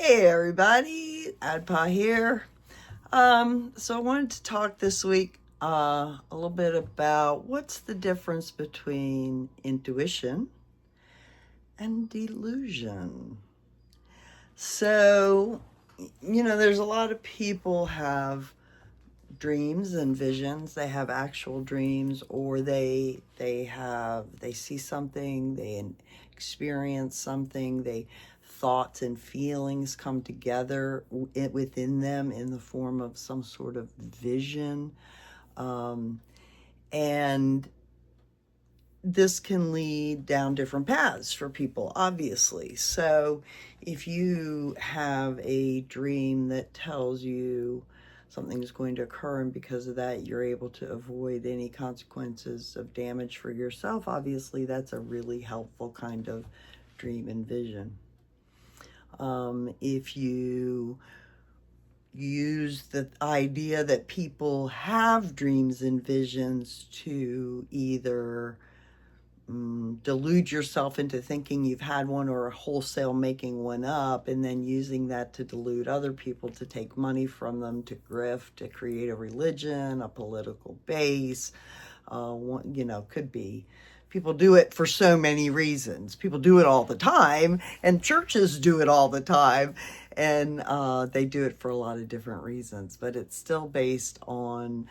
Hey everybody, Adhpa here. So I wanted to talk this week a little bit about what's the difference between intuition and delusion. So, there's a lot of people have dreams and visions. They have actual dreams, or they see something, they experience something, thoughts and feelings come together within them in the form of some sort of vision. And this can lead down different paths for people, obviously. So if you have a dream that tells you something is going to occur, and because of that you're able to avoid any consequences of damage for yourself, obviously that's a really helpful kind of dream and vision. If you use the idea that people have dreams and visions to either delude yourself into thinking you've had one, or wholesale making one up and then using that to delude other people, to take money from them, to grift, to create a religion, a political base, could be. People do it for so many reasons. People do it all the time, and churches do it all the time, and they do it for a lot of different reasons, but it's still based on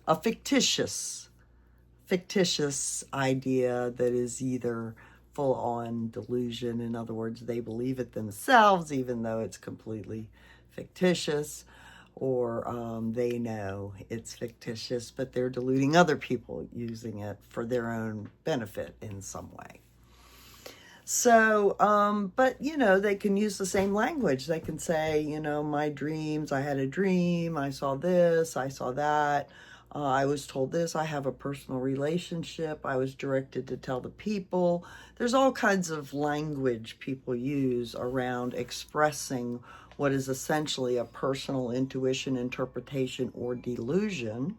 a fictitious idea that is either full on delusion. In other words, they believe it themselves, even though it's completely fictitious, or they know it's fictitious, but they're deluding other people using it for their own benefit in some way. So, but they can use the same language. They can say, my dreams, I had a dream, I saw this, I saw that. I was told this, I have a personal relationship, I was directed to tell the people. There's all kinds of language people use around expressing what is essentially a personal intuition, interpretation, or delusion,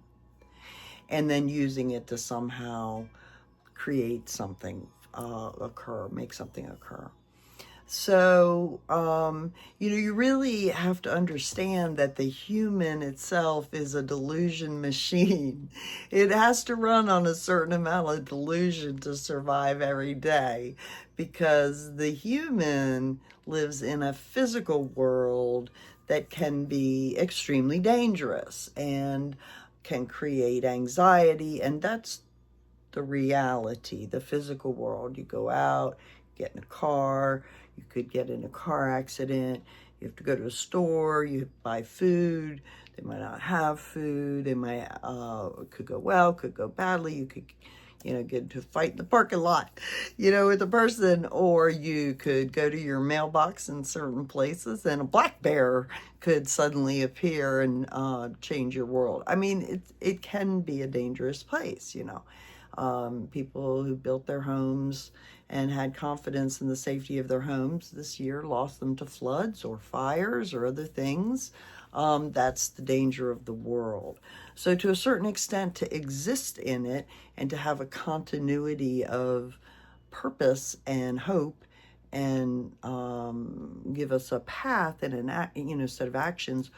and then using it to somehow create something make something occur. So, you really have to understand that the human itself is a delusion machine. It has to run on a certain amount of delusion to survive every day, because the human lives in a physical world that can be extremely dangerous and can create anxiety, and that's the reality, the physical world. You go out, get in a car, you could get in a car accident, you have to go to a store, you buy food, they might not have food, they might, could go well, could go badly, you could, get into a fight in the parking lot, with a person, or you could go to your mailbox in certain places and a black bear could suddenly appear and change your world. I mean, it can be a dangerous place, people who built their homes and had confidence in the safety of their homes this year lost them to floods or fires or other things. That's the danger of the world. So to a certain extent, to exist in it and to have a continuity of purpose and hope, and give us a path and a set of actions,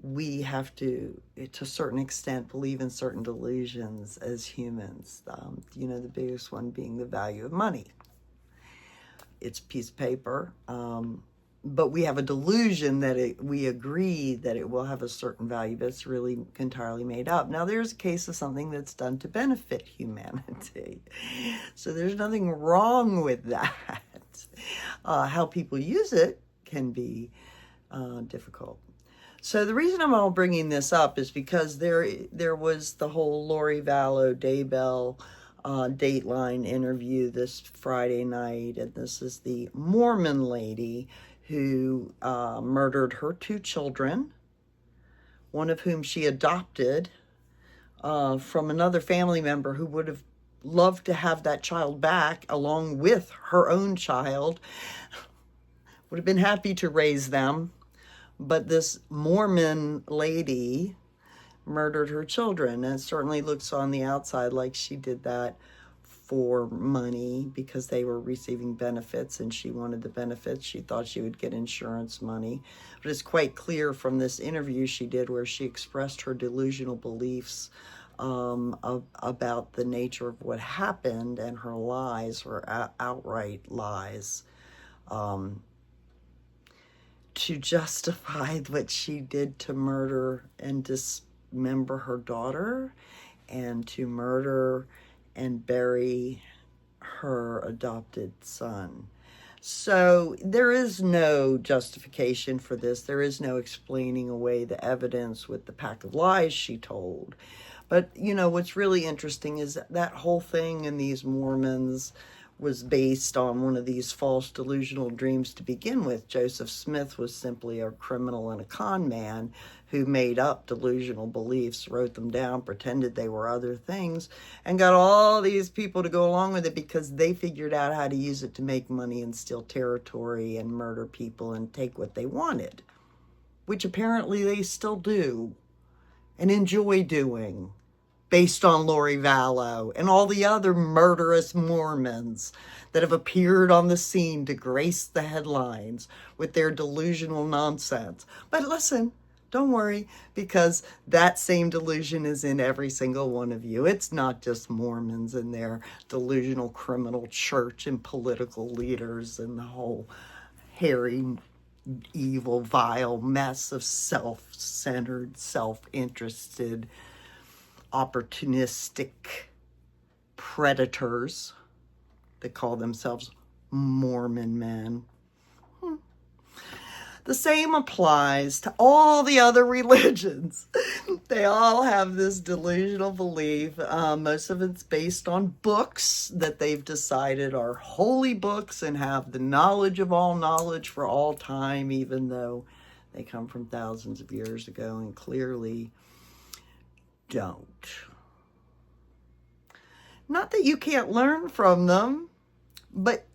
we have to a certain extent, believe in certain delusions as humans. The biggest one being the value of money. It's a piece of paper, but we have a delusion that we agree that it will have a certain value, but it's really entirely made up. Now, there's a case of something that's done to benefit humanity, so there's nothing wrong with that. How people use it can be difficult. So the reason I'm all bringing this up is because there was the whole Lori Vallow Daybell Dateline interview this Friday night, and this is the Mormon lady who murdered her 2 children, one of whom she adopted from another family member who would have loved to have that child back along with her own child, would have been happy to raise them. But this Mormon lady murdered her children, and it certainly looks on the outside like she did that for money because they were receiving benefits and she wanted the benefits. She thought she would get insurance money. But it's quite clear from this interview she did where she expressed her delusional beliefs about the nature of what happened, and her lies were outright lies to justify what she did to murder and dismember her daughter and to murder and bury her adopted son. So there is no justification for this. There is no explaining away the evidence with the pack of lies she told. But, you know, what's really interesting is that whole thing in these Mormons was based on one of these false delusional dreams to begin with. Joseph Smith was simply a criminal and a con man who made up delusional beliefs, wrote them down, pretended they were other things, and got all these people to go along with it because they figured out how to use it to make money and steal territory and murder people and take what they wanted, which apparently they still do and enjoy doing, based on Lori Vallow and all the other murderous Mormons that have appeared on the scene to grace the headlines with their delusional nonsense. But listen, don't worry, because that same delusion is in every single one of you. It's not just Mormons and their delusional criminal church and political leaders and the whole hairy, evil, vile mess of self-centered, self-interested, opportunistic predators that call themselves Mormon men. The same applies to all the other religions. They all have this delusional belief. Most of it's based on books that they've decided are holy books and have the knowledge of all knowledge for all time, even though they come from thousands of years ago and clearly don't. Not that you can't learn from them, but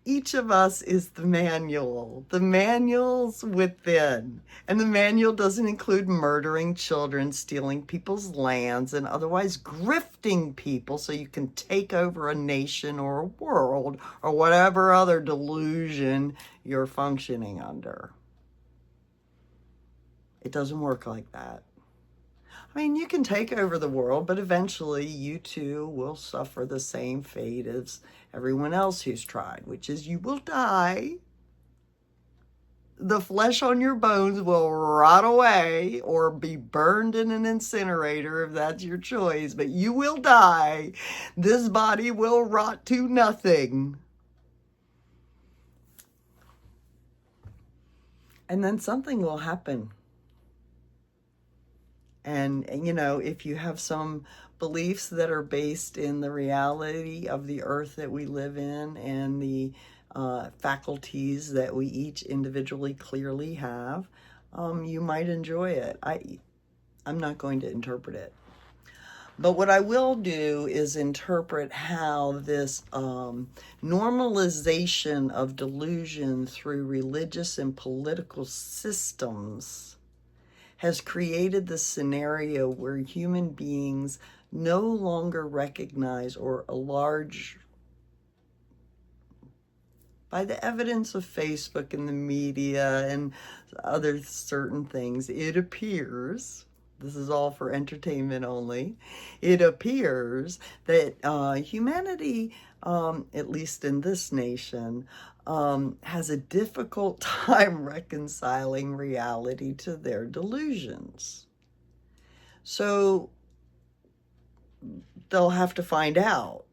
each of us is the manual. The manual's within. And the manual doesn't include murdering children, stealing people's lands, and otherwise grifting people so you can take over a nation or a world or whatever other delusion you're functioning under. It doesn't work like that. I mean, you can take over the world, but eventually you too will suffer the same fate as everyone else who's tried, which is you will die. The flesh on your bones will rot away or be burned in an incinerator if that's your choice, but you will die. This body will rot to nothing. And then something will happen. And, you know, if you have some beliefs that are based in the reality of the earth that we live in and the faculties that we each individually clearly have, you might enjoy it. I'm not going to interpret it. But what I will do is interpret how this normalization of delusion through religious and political systems has created the scenario where human beings no longer recognize, or a large, by the evidence of Facebook and the media and other certain things, it appears, this is all for entertainment only, it appears that humanity, at least in this nation, has a difficult time reconciling reality to their delusions. So they'll have to find out.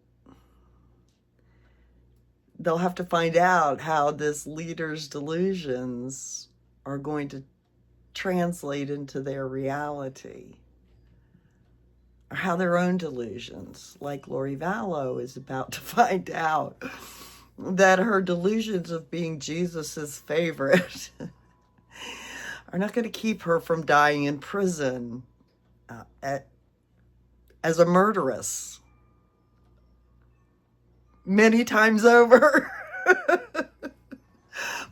They'll have to find out how this leader's delusions are going to translate into their reality, or how their own delusions, like Lori Vallow is about to find out, that her delusions of being Jesus's favorite are not going to keep her from dying in prison as a murderess many times over.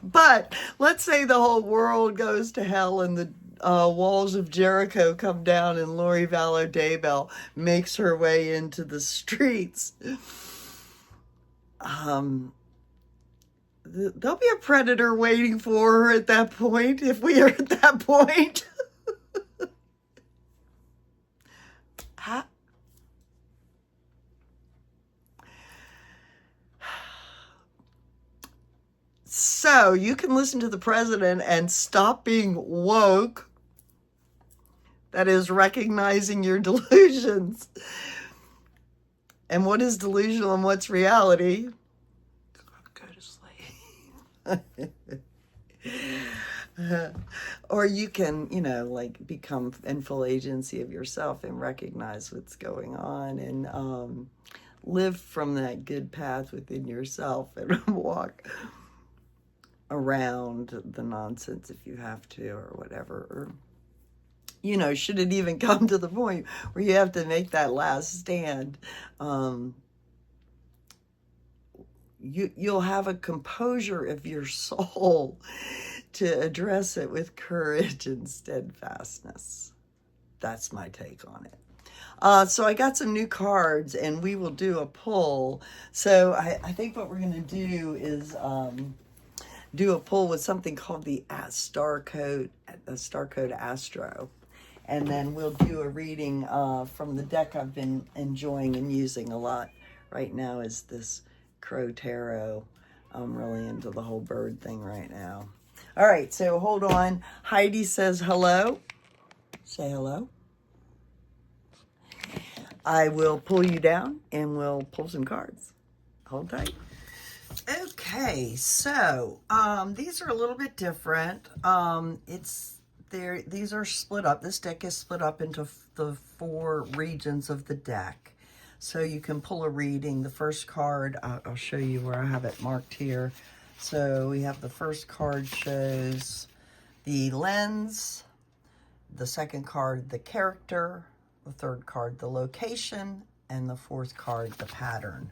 But let's say the whole world goes to hell and the walls of Jericho come down and Lori Vallow Daybell makes her way into the streets. there'll be a predator waiting for her at that point, if we are at that point. So you can listen to the president and stop being woke. That is recognizing your delusions. And what is delusional and what's reality? Go to sleep. Or you can, like become in full agency of yourself and recognize what's going on and live from that good path within yourself and walk around the nonsense if you have to or whatever. Or, should it even come to the point where you have to make that last stand, you'll have a composure of your soul to address it with courage and steadfastness. That's my take on it. So I got some new cards and we will do a pull. So I think what we're going to do is do a pull with something called the Star Code Astro. And then we'll do a reading from the deck I've been enjoying and using a lot right now is this Crow Tarot. I'm really into the whole bird thing right now. All right, so hold on. Heidi says hello. Say hello. I will pull you down and we'll pull some cards. Hold tight. Okay, so these are a little bit different. These are split up. This deck is split up into the 4 regions of the deck. So you can pull a reading. The first card, I'll show you where I have it marked here. So we have the first card shows the lens, the second card, the character, the third card, the location, and the fourth card, the pattern.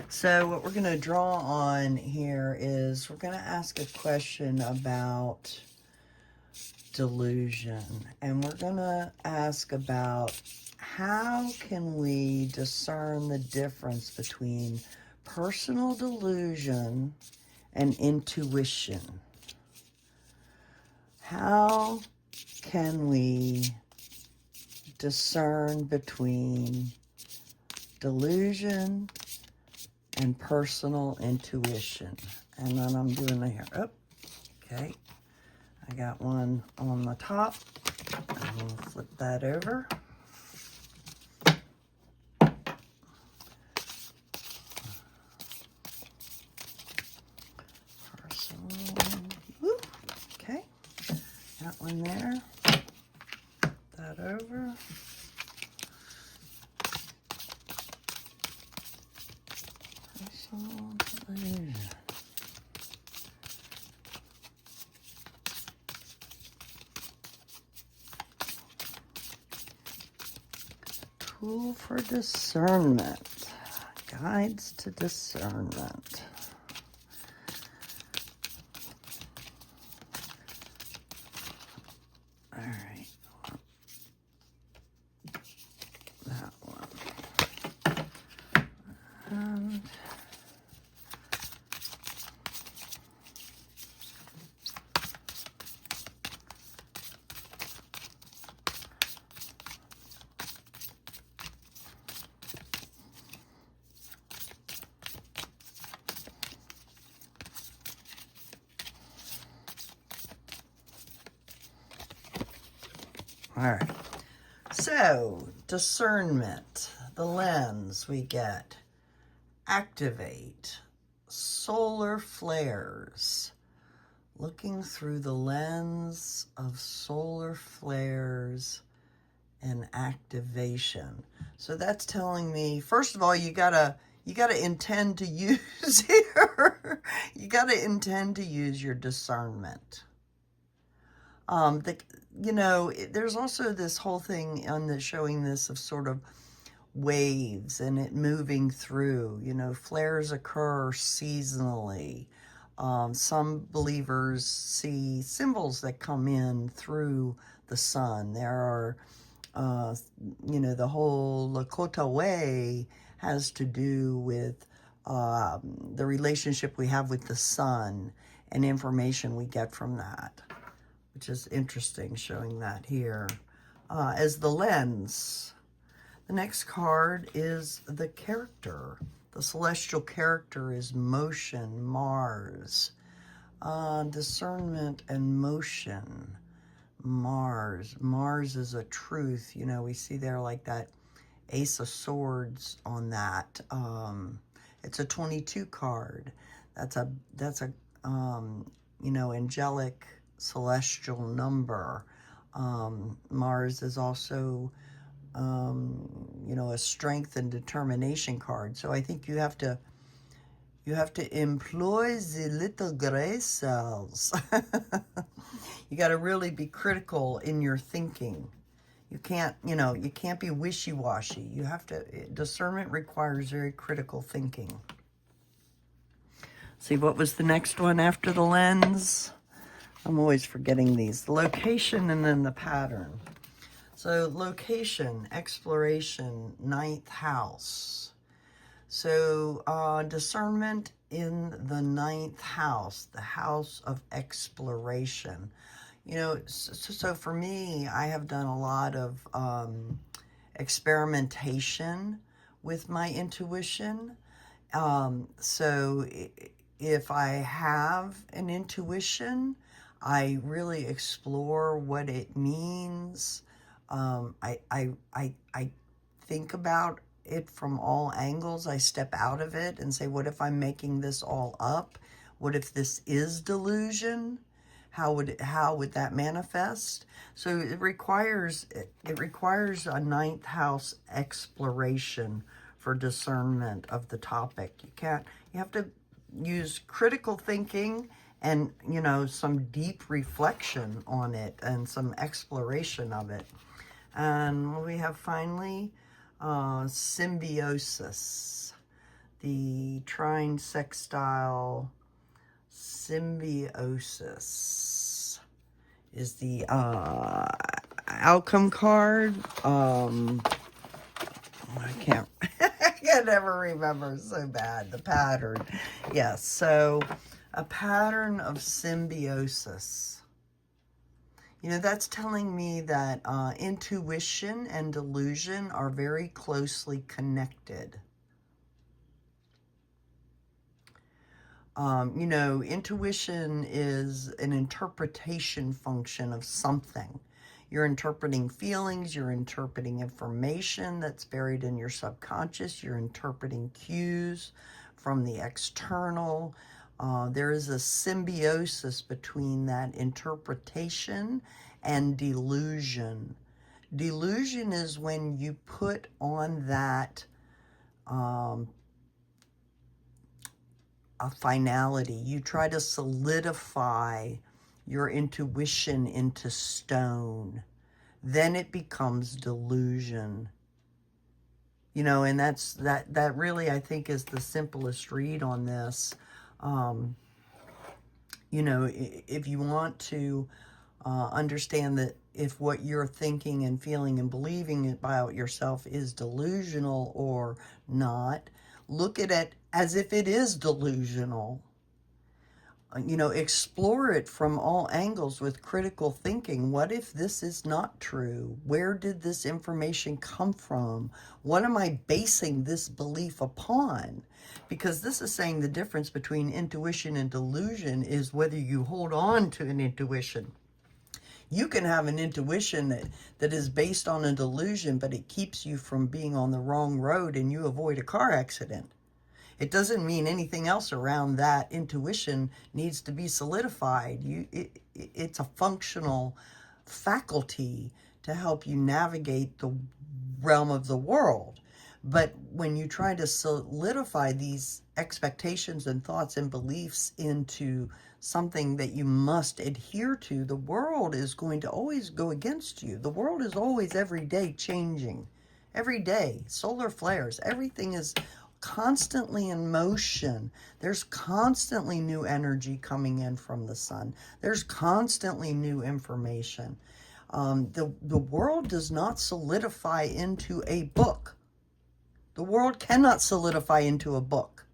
So what we're going to draw on here is we're going to ask a question about delusion. And we're going to ask about how can we discern the difference between personal delusion and intuition? How can we discern between delusion and personal intuition? And then I'm doing the hair up. Okay. I got one on the top. I'm going to flip that over. Okay. Got one there. That over. Personal delusion. Tool for discernment. Guides to discernment. All right. That one. And all right, so discernment, the lens we get, activate, solar flares, looking through the lens of solar flares and activation. So that's telling me, first of all, you gotta intend to use here. You gotta intend to use your discernment. There's also this whole thing on the showing this of sort of waves and it moving through. Flares occur seasonally. Some believers see symbols that come in through the sun. There are, the whole Lakota way has to do with the relationship we have with the sun and information we get from that, which is interesting, showing that here. As the lens, the next card is the character. The celestial character is motion, Mars. Discernment and motion, Mars. Mars is a truth. You know, we see there like that Ace of Swords on that. It's a 22 card. That's a you know, angelic celestial number. Mars is also you know, a strength and determination card. So I think you have to employ the little gray cells. You got to really be critical in your thinking. You can't, you know, you can't be wishy-washy. You have to, discernment requires very critical thinking. See, what was the next one after the lens? I'm always forgetting these. The location and then the pattern. So location, exploration, 9th house. So discernment in the 9th house, the house of exploration. You know, so for me, I have done a lot of experimentation with my intuition. So if I have an intuition, I really explore what it means. I think about it from all angles. I step out of it and say, what if I'm making this all up? What if this is delusion? How would that manifest? So it requires a 9th house exploration for discernment of the topic. You have to use critical thinking and, you know, some deep reflection on it and some exploration of it. And we have finally symbiosis, the trine sextile symbiosis is the outcome card. I can't I can never remember, so bad. The pattern. Yes, so a pattern of symbiosis. You know, that's telling me that intuition and delusion are very closely connected. You know, intuition is an interpretation function of something. You're interpreting feelings, you're interpreting information that's buried in your subconscious, you're interpreting cues from the external. There is a symbiosis between that interpretation and delusion. Delusion is when you put on that a finality. You try to solidify your intuition into stone. Then it becomes delusion. You know, and that really, I think, is the simplest read on this. You know, if you want to understand that if what you're thinking and feeling and believing about yourself is delusional or not, look at it as if it is delusional. You know, explore it from all angles with critical thinking. What if this is not true? Where did this information come from? What am I basing this belief upon? Because this is saying the difference between intuition and delusion is whether you hold on to an intuition. You can have an intuition that is based on a delusion, but it keeps you from being on the wrong road and you avoid a car accident. It doesn't mean anything else around that intuition needs to be solidified. It's a functional faculty to help you navigate the realm of the world. But when you try to solidify these expectations and thoughts and beliefs into something that you must adhere to, the world is going to always go against you. The world is always every day changing. Every day, solar flares, everything is constantly in motion. There's constantly new energy coming in from the sun. There's constantly new information. The world does not solidify into a book. The world cannot solidify into a book.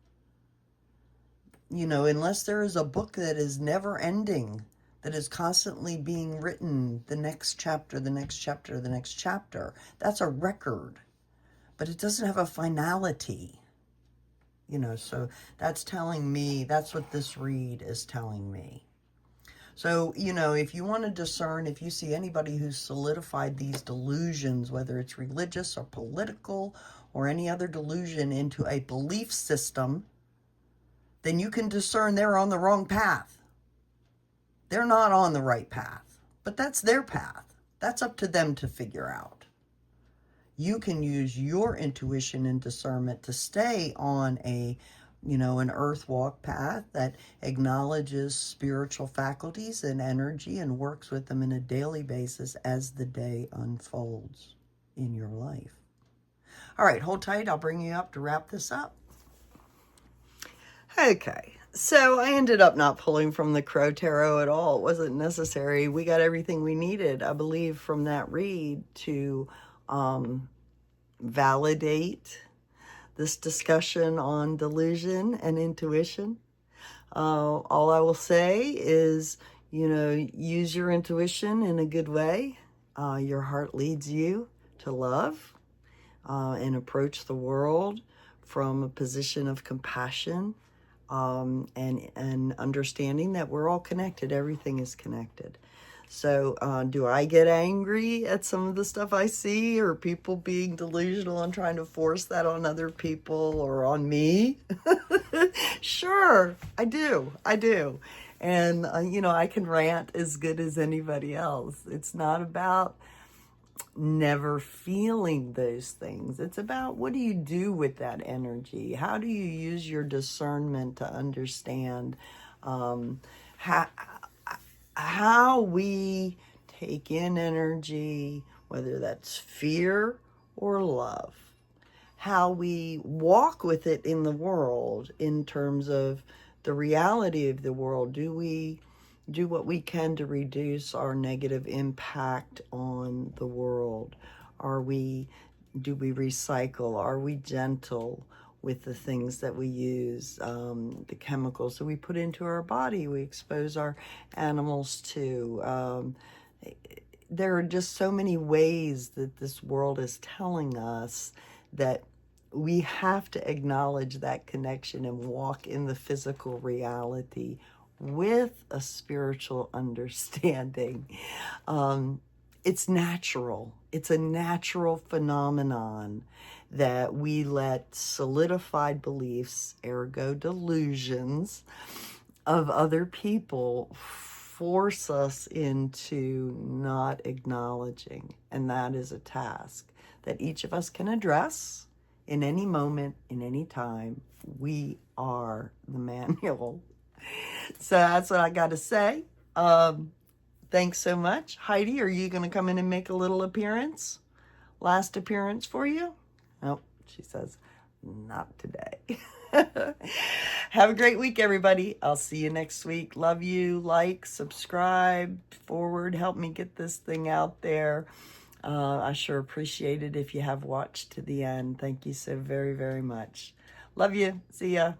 you know, unless there is a book that is never ending, that is constantly being written, the next chapter, the next chapter, the next chapter, that's a record, but it doesn't have a finality, you know. So that's telling me, that's what this read is telling me. So, you know, if you want to discern, if you see anybody who's solidified these delusions, whether it's religious or political or any other delusion, into a belief system, then you can discern they're on the wrong path. They're not on the right path, but that's their path. That's up to them to figure out. You can use your intuition and discernment to stay on a, you know, an earth walk path that acknowledges spiritual faculties and energy and works with them on a daily basis as the day unfolds in your life. All right, hold tight. I'll bring you up to wrap this up. Okay, so I ended up not pulling from the Crow Tarot at all. It wasn't necessary. We got everything we needed, I believe, from that read to validate this discussion on delusion and intuition. All I will say is, you know, use your intuition in a good way. Your heart leads you to love, and approach the world from a position of compassion, and understanding that we're all connected. Everything is connected. So do I get angry at some of the stuff I see, or people being delusional and trying to force that on other people or on me? Sure, I do. And, you know, I can rant as good as anybody else. It's not about never feeling those things. It's about, what do you do with that energy? How do you use your discernment to understand how we take in energy, whether that's fear or love, how we walk with it in the world in terms of the reality of the world. Do we do what we can to reduce our negative impact on the world? Do we recycle? Are we gentle with the things that we use, the chemicals that we put into our body, we expose our animals to? There are just so many ways that this world is telling us that we have to acknowledge that connection and walk in the physical reality with a spiritual understanding. It's natural. It's a natural phenomenon that we let solidified beliefs, ergo delusions, of other people force us into not acknowledging. And that is a task that each of us can address in any moment, in any time. We are the manual. So that's what I got to say. Thanks so much. Heidi, are you going to come in and make a little appearance? Last appearance for you? Nope, she says, not today. Have a great week, everybody. I'll see you next week. Love you. Like, subscribe, forward. Help me get this thing out there. I sure appreciate it if you have watched to the end. Thank you so very, very much. Love you. See ya.